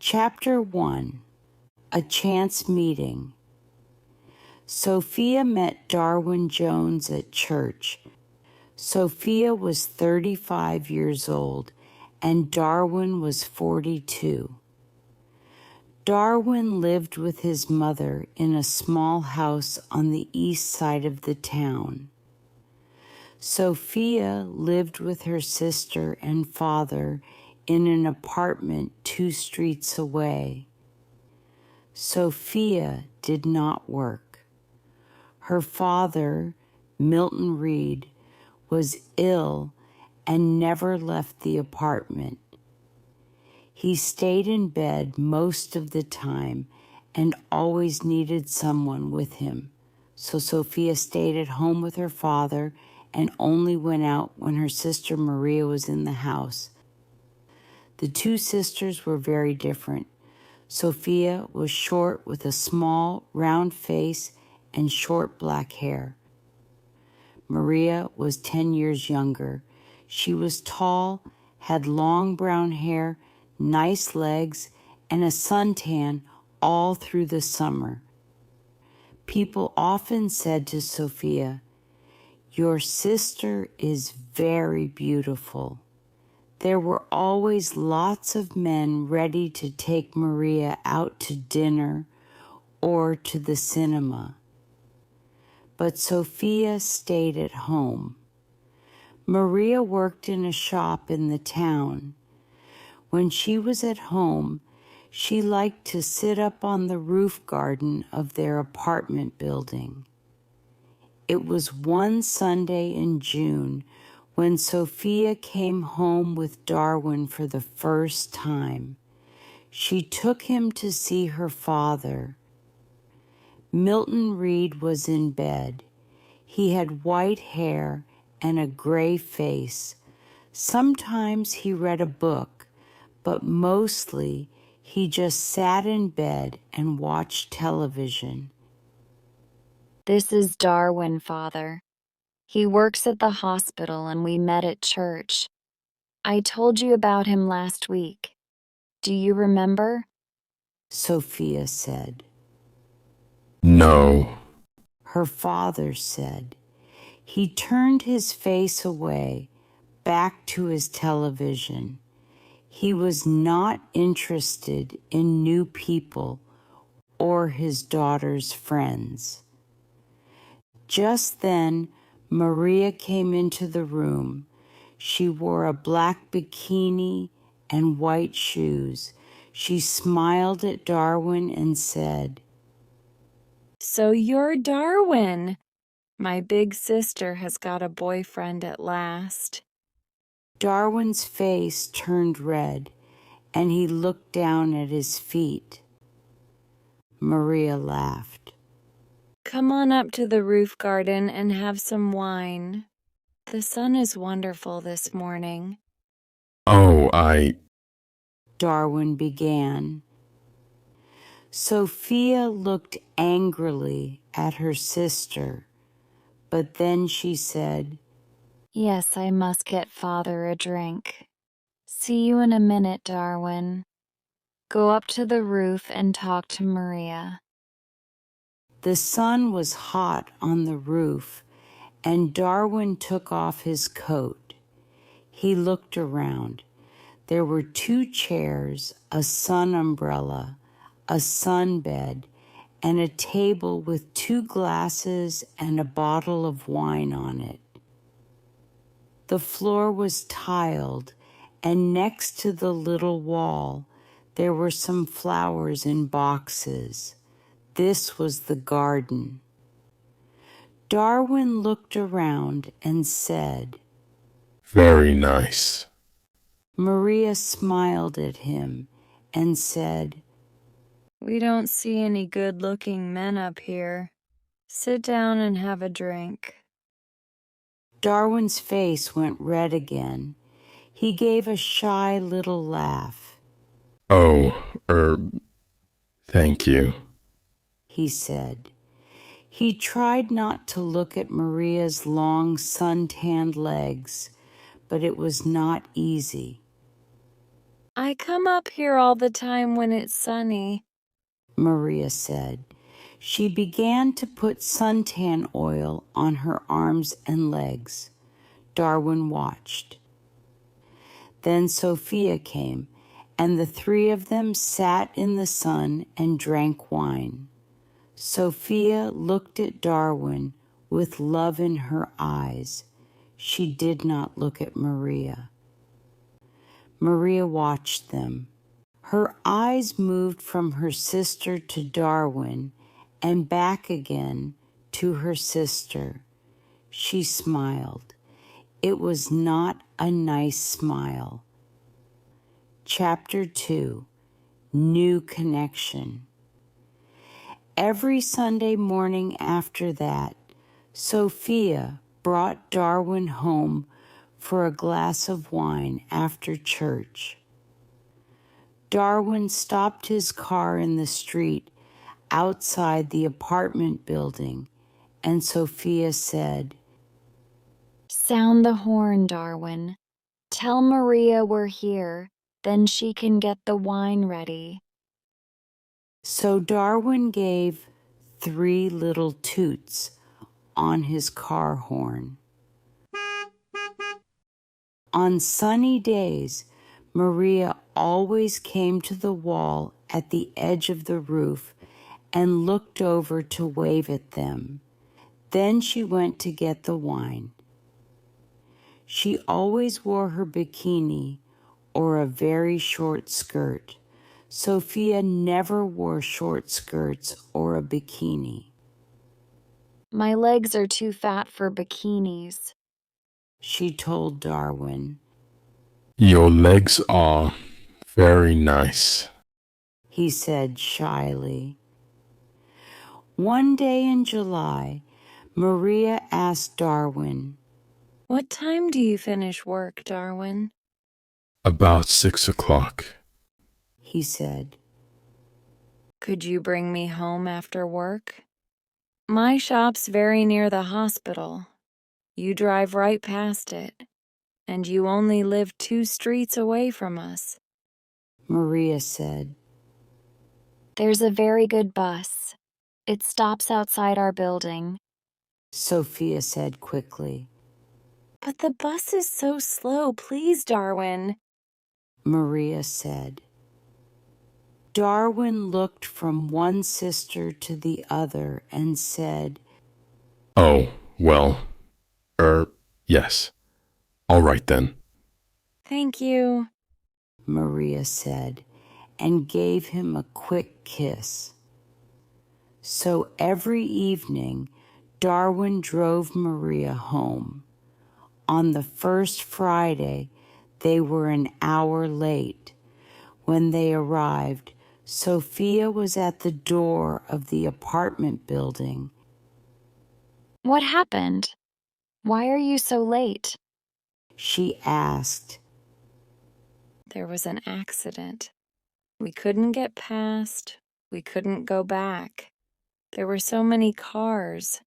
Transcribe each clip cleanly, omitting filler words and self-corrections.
Chapter 1. A Chance Meeting. Sofia met Darwin Jones at church. Sofia was 35 years old, and Darwin was 42. Darwin lived with his mother in a small house on the east side of the town. Sofia lived with her sister and father in an apartment 2 streets away. Sofia did not work. Her father, Milton Reed, was ill and never left the apartment. He stayed in bed most of the time and always needed someone with him, so Sofia stayed at home with her father and only went out when her sister Maria was in the house. The 2 sisters were very different. Sofia was short with a small, round face and short black hair. Maria was 10 years younger. She was tall, had long brown hair, nice legs, and a suntan all through the summer. People often said to Sofia, "Your sister is very beautiful." There were always lots of men ready to take Maria out to dinner or to the cinema. But Sofia stayed at home. Maria worked in a shop in the town. When she was at home, she liked to sit up on the roof garden of their apartment building. It was one Sunday in June when Sofia came home with Darwin for the first time. She took him to see her father. Milton Reed was in bed. He had white hair and a gray face. Sometimes he read a book, but mostly he just sat in bed and watched television. "This is Darwin, Father. He works at the hospital and we met at church. I told you about him last week. Do you remember?" Sofia said. No. Her father said. He turned his face away, back to his television. He was not interested in new people or his daughter's friends. Just then, Maria came into the room. She wore a black bikini and white shoes. She smiled at Darwin and said, "So you're Darwin. My big sister has got a boyfriend at last." Darwin's face turned red, and he looked down at his feet. Maria laughed. "Come on up to the roof garden and have some wine. The sun is wonderful this morning." Oh, Darwin began. Sofia looked angrily at her sister, but then she said, "Yes, I must get Father a drink. See you in a minute, Darwin. Go up to the roof and talk to Maria." The sun was hot on the roof, and Darwin took off his coat. He looked around. There were 2 chairs, a sun umbrella, a sunbed, and a table with 2 glasses and a bottle of wine on it. The floor was tiled, and next to the little wall, there were some flowers in boxes. This was the garden. Darwin looked around and said, very nice. Maria smiled at him and said, "We don't see any good-looking men up here. Sit down and have a drink." Darwin's face went red again. He gave a shy little laugh. Oh, thank you. He said. He tried not to look at Maria's long sun-tanned legs, but it was not easy. I come up here all the time when it's sunny, Maria said. She began to put suntan oil on her arms and legs. Darwin watched. Then Sofia came, and the three of them sat in the sun and drank wine. Sofia looked at Darwin with love in her eyes. She did not look at Maria. Maria watched them. Her eyes moved from her sister to Darwin and back again to her sister. She smiled. It was not a nice smile. Chapter 2, New Connection. Every Sunday morning after that, Sofia brought Darwin home for a glass of wine after church. Darwin stopped his car in the street outside the apartment building, and Sofia said, Sound the horn, Darwin. Tell Maria we're here, then she can get the wine ready. So Darwin gave 3 little toots on his car horn. On sunny days, Maria always came to the wall at the edge of the roof and looked over to wave at them. Then she went to get the wine. She always wore her bikini or a very short skirt. Sofia never wore short skirts or a bikini. My legs are too fat for bikinis, She told Darwin. Your legs are very nice. He said shyly. One day in July, Maria asked Darwin, What time do you finish work, Darwin? About 6 o'clock. He said. Could you bring me home after work? My shop's very near the hospital. You drive right past it, and you only live 2 streets away from us. Maria said. There's a very good bus. It stops outside our building. Sofia said quickly. But the bus is so slow, please, Darwin. Maria said. Darwin looked from one sister to the other and said, Oh, well, yes. All right then. Thank you. Maria said, and gave him a quick kiss. So every evening, Darwin drove Maria home. On the first Friday, they were an hour late. When they arrived, Sofia was at the door of the apartment building. What happened? Why are you so late? She asked. There was an accident. We couldn't get past. We couldn't go back. There were so many cars.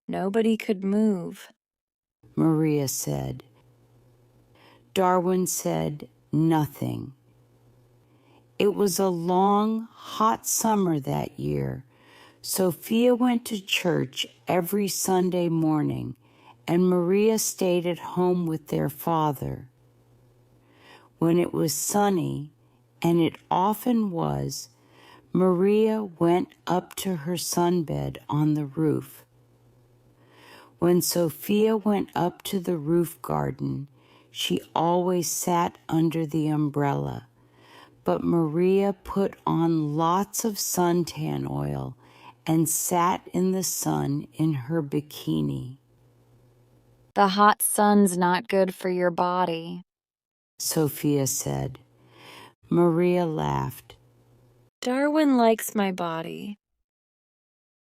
Nobody could move. Maria said. Darwin said nothing. It was a long, hot summer that year. Sofia went to church every Sunday morning, and Maria stayed at home with their father. When it was sunny, and it often was, Maria went up to her sunbed on the roof. When Sofia went up to the roof garden, she always sat under the umbrella, but Maria put on lots of suntan oil and sat in the sun in her bikini. The hot sun's not good for your body, Sofia said. Maria laughed. Darwin likes my body.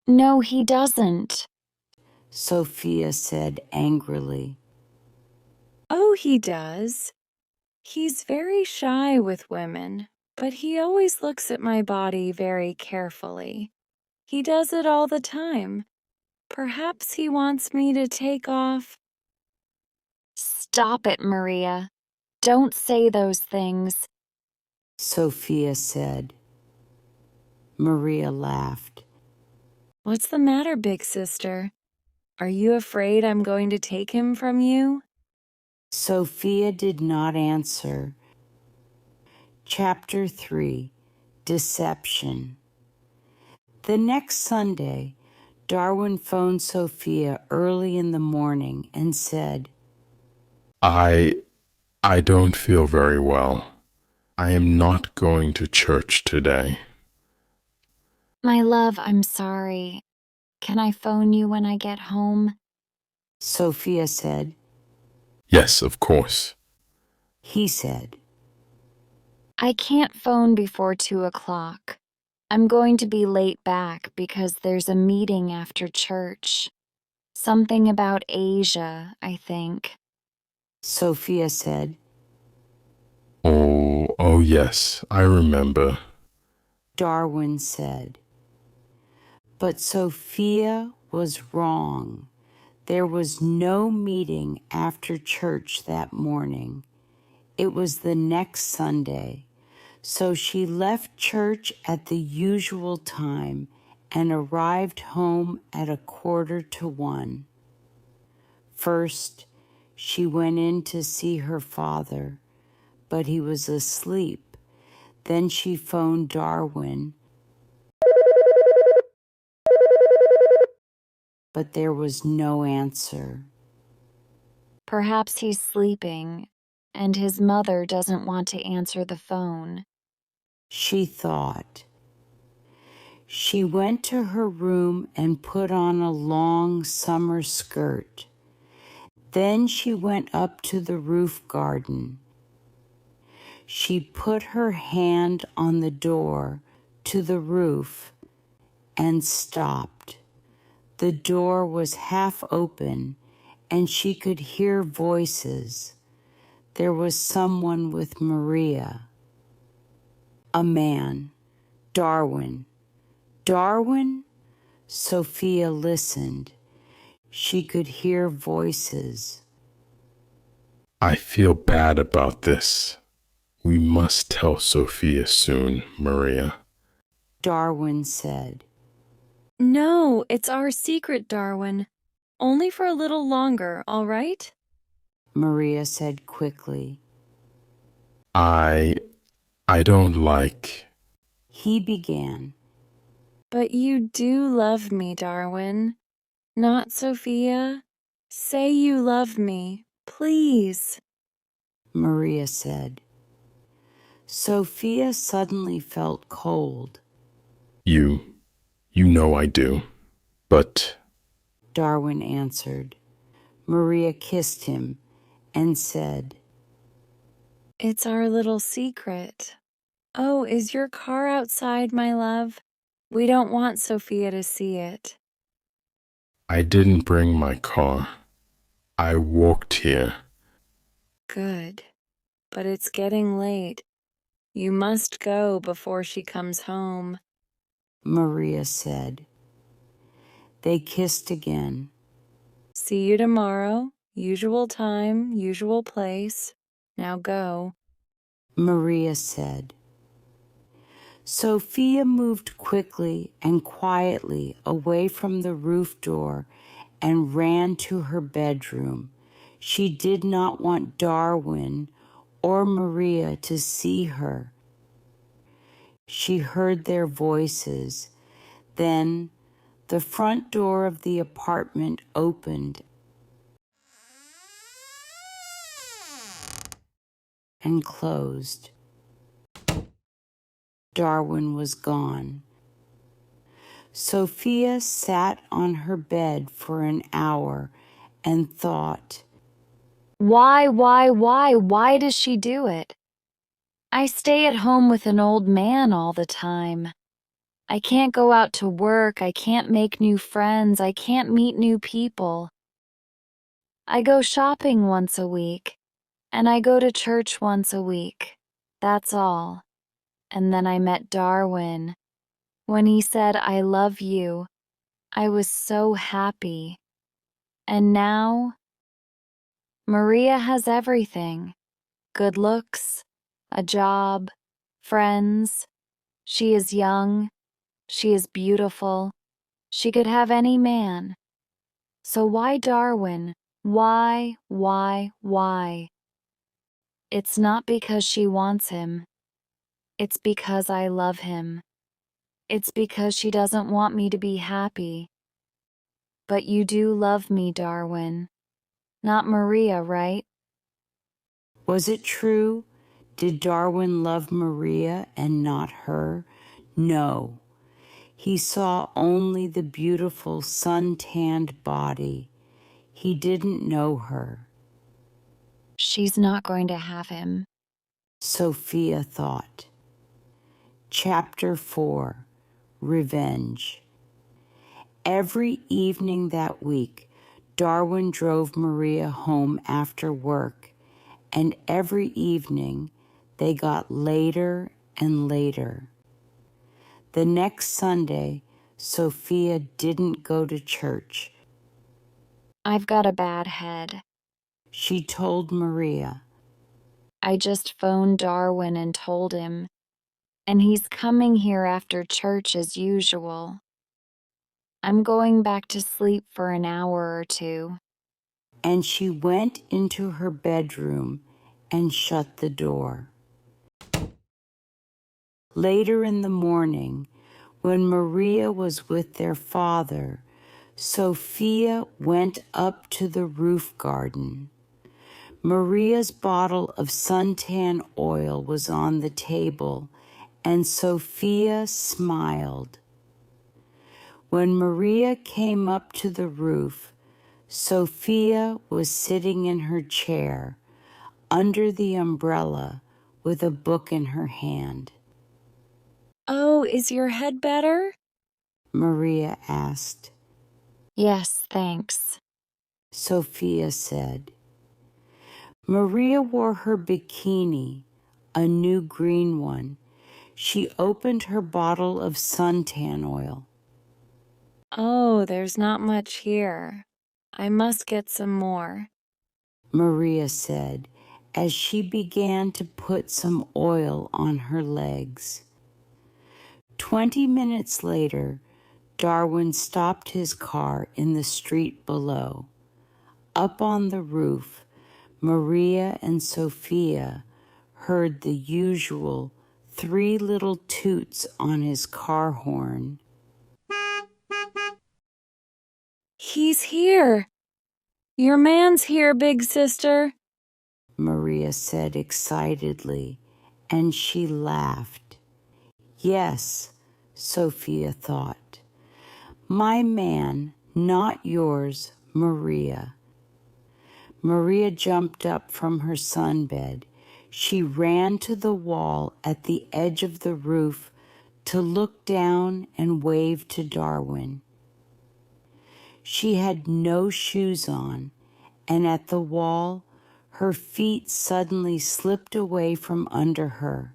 No, he doesn't, Sofia said angrily. Oh, he does. He's very shy with women, but he always looks at my body very carefully. He does it all the time. Perhaps he wants me to take off. Stop it, Maria. Don't say those things. Sofia said. Maria laughed. What's the matter, big sister? Are you afraid I'm going to take him from you? Sofia did not answer. Chapter 3, Deception. The next Sunday, Darwin phoned Sofia early in the morning and said, I don't feel very well. I am not going to church today. My love, I'm sorry. Can I phone you when I get home? Sofia said. Yes, of course. He said. I can't phone before 2 o'clock. I'm going to be late back because there's a meeting after church. Something about Asia, I think. Sofia said. Oh yes, I remember. Darwin said. But Sofia was wrong. There was no meeting after church that morning. It was the next Sunday, so she left church at the usual time and arrived home at 1:45. First, she went in to see her father, but he was asleep. Then she phoned Darwin, but there was no answer. Perhaps he's sleeping, and his mother doesn't want to answer the phone. She thought. She went to her room and put on a long summer skirt. Then she went up to the roof garden. She put her hand on the door to the roof and stopped. The door was half open and she could hear voices. There was someone with Maria. A man. Darwin. Darwin? Sofia listened. She could hear voices. I feel bad about this. We must tell Sofia soon, Maria. Darwin said. No, it's our secret, Darwin. Only for a little longer, all right? Maria said quickly. I don't like. He began. But you do love me, Darwin. Not Sofia? Say you love me, please. Maria said. Sofia suddenly felt cold. You know I do. But Darwin answered. Maria kissed him and said, It's our little secret. Oh, is your car outside, my love? We don't want Sofia to see it. I didn't bring my car. I walked here. Good. But it's getting late. You must go before she comes home. Maria said. They kissed again. See you tomorrow. Usual time, usual place. Now go. Maria said. Sofia moved quickly and quietly away from the roof door and ran to her bedroom. She did not want Darwin or Maria to see her. She heard their voices. Then the front door of the apartment opened and closed. Darwin was gone. Sofia sat on her bed for an hour and thought, Why does she do it? I stay at home with an old man all the time. I can't go out to work, I can't make new friends, I can't meet new people. I go shopping once a week, and I go to church once a week. That's all. And then I met Darwin. When he said, I love you, I was so happy. And now, Maria has everything. Good looks, a job, friends. She is young. She is beautiful. She could have any man. So why Darwin? Why? It's not because she wants him. It's because I love him. It's because she doesn't want me to be happy. But you do love me, Darwin. Not Maria, right? Was it true? Did Darwin love Maria and not her? No. He saw only the beautiful sun-tanned body. He didn't know her. She's not going to have him. Sofia thought. Chapter 4. Revenge. Every evening that week, Darwin drove Maria home after work, and every evening they got later and later. The next Sunday, Sofia didn't go to church. I've got a bad head. She told Maria. I just phoned Darwin and told him, and he's coming here after church as usual. I'm going back to sleep for an hour or two. And she went into her bedroom and shut the door. Later in the morning, when Maria was with their father, Sofia went up to the roof garden. Maria's bottle of suntan oil was on the table, and Sofia smiled. When Maria came up to the roof, Sofia was sitting in her chair, under the umbrella, with a book in her hand. Oh, is your head better? Maria asked. Yes, thanks. Sofia said. Maria wore her bikini, a new green one. She opened her bottle of suntan oil. Oh, there's not much here. I must get some more. Maria said, as she began to put some oil on her legs. 20 minutes later, Darwin stopped his car in the street below. Up on the roof, Maria and Sofia heard the usual 3 little toots on his car horn. He's here. Your man's here, big sister. Maria said excitedly, and she laughed. Yes, Sofia thought. My man, not yours, Maria. Maria jumped up from her sunbed. She ran to the wall at the edge of the roof to look down and wave to Darwin. She had no shoes on, and at the wall, her feet suddenly slipped away from under her.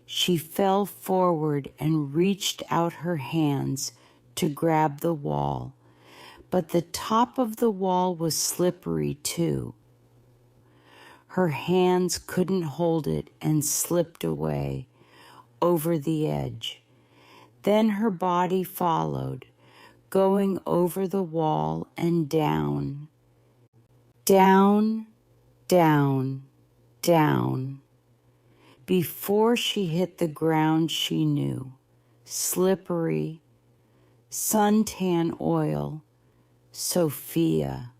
She fell forward and reached out her hands to grab the wall, but the top of the wall was slippery too. Her hands couldn't hold it and slipped away over the edge. Then her body followed, going over the wall and down. Down, down, down. Before she hit the ground, she knew. Slippery, suntan oil, Sofia.